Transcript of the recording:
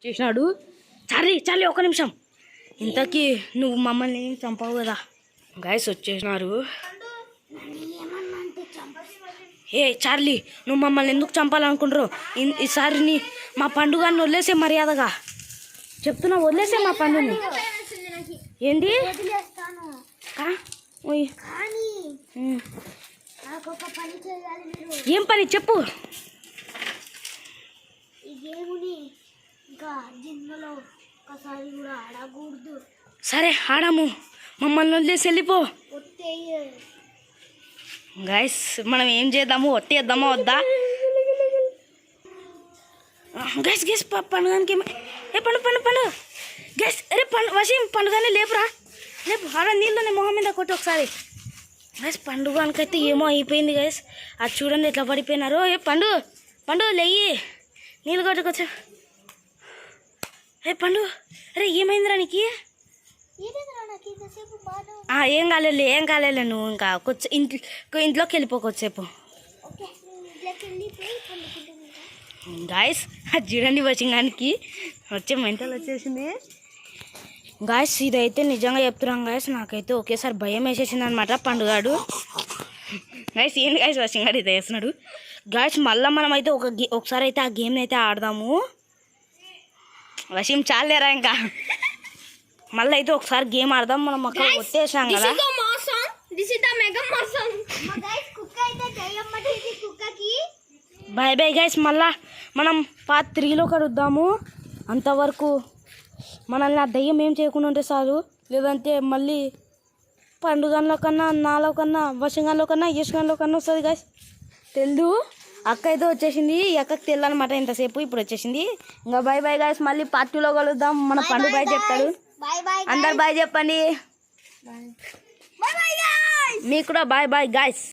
చేసినాడు. Charlie Charlie ఒక నిమిషం, ఇంతకీ నువ్వు మమ్మల్ని ఏం చంపావు కదా. గాయస్ వచ్చేసినారు. ఏ చార్లీ, నువ్వు మమ్మల్ని ఎందుకు చంపాలనుకుంటారు? ఈసారి మా పండుగని వదిలేసే మర్యాదగా చెప్తున్నా, వదిలేసే మా పండుగని. ఏంటి ఏం పని చెప్పు. సరే ఆడాము, మమ్మల్ని వదిలేసి వెళ్ళిపో. గైస్ మనం ఏం చేద్దాము, ఒట్టేద్దామా వద్దా? గైస్ గైస్ పండుగకి ఏ పండు గైస్. అరే వసీం పండుగని లేపురా, లేపు. ఆడ నీళ్ళని మొహం మీద కొట్టి ఒకసారి. గైస్ పండుగనికైతే ఏమో అయిపోయింది గైస్. అది చూడండి ఎట్లా పడిపోయినారు. ఏ పండు లేయి, నీళ్ళు కొట్టుకొచ్చా. ఏ పండు, అరే ఏమైందిరా నీకు? ఏం కాలేదు నువ్వు ఇంకా ఇంట్లోకి వెళ్ళిపోకొచ్చేపు. గాయస్ చూడండి వచింగానికి వచ్చే మెంటల్ వచ్చేసింది. గాయస్ ఇదైతే నిజంగా చెప్తున్నాం గాయస్, నాకైతే ఒకేసారి భయం వేసేసింది అనమాట పండుగాడు. గాయస్ ఏంటి గాయస్ వచింగాడు ఇది వేస్తున్నాడు. గాయస్ మళ్ళీ మనం అయితే ఒకసారి అయితే ఆ గేమ్ అయితే ఆడదాము. వశీం చాలేరా ఇంకా, మళ్ళీ అయితే ఒకసారి గేమ్ ఆడదాం. మనం అక్కడ కొట్టేసాం కదా. బాయ్ బాయ్ గైస్, మళ్ళా మనం పార్ట్ 3లో కలుద్దాము. అంతవరకు మనల్ని ఆ దయ్యం ఏం చేయకుండా ఉంటే చాలు. లేదంటే మళ్ళీ పండుగలో కన్నా, నాలో కన్నా, వశంగాలో కన్నా, యశ్గాన్లో కన్నా వస్తుంది గైస్. తెలు అక్క అయితే వచ్చేసింది. ఈ అక్కకి తెల్లనమాట ఇంతసేపు, ఇప్పుడు వచ్చేసింది. ఇంకా బాయ్ బాయ్ గైస్, మళ్ళీ పార్ట్ 2లో కలుద్దాం. మన పండు బాయ్ చెప్తాడు. అందరు బాయ్ చెప్పండి. మీకు కూడా బాయ్ బాయ్ గైస్.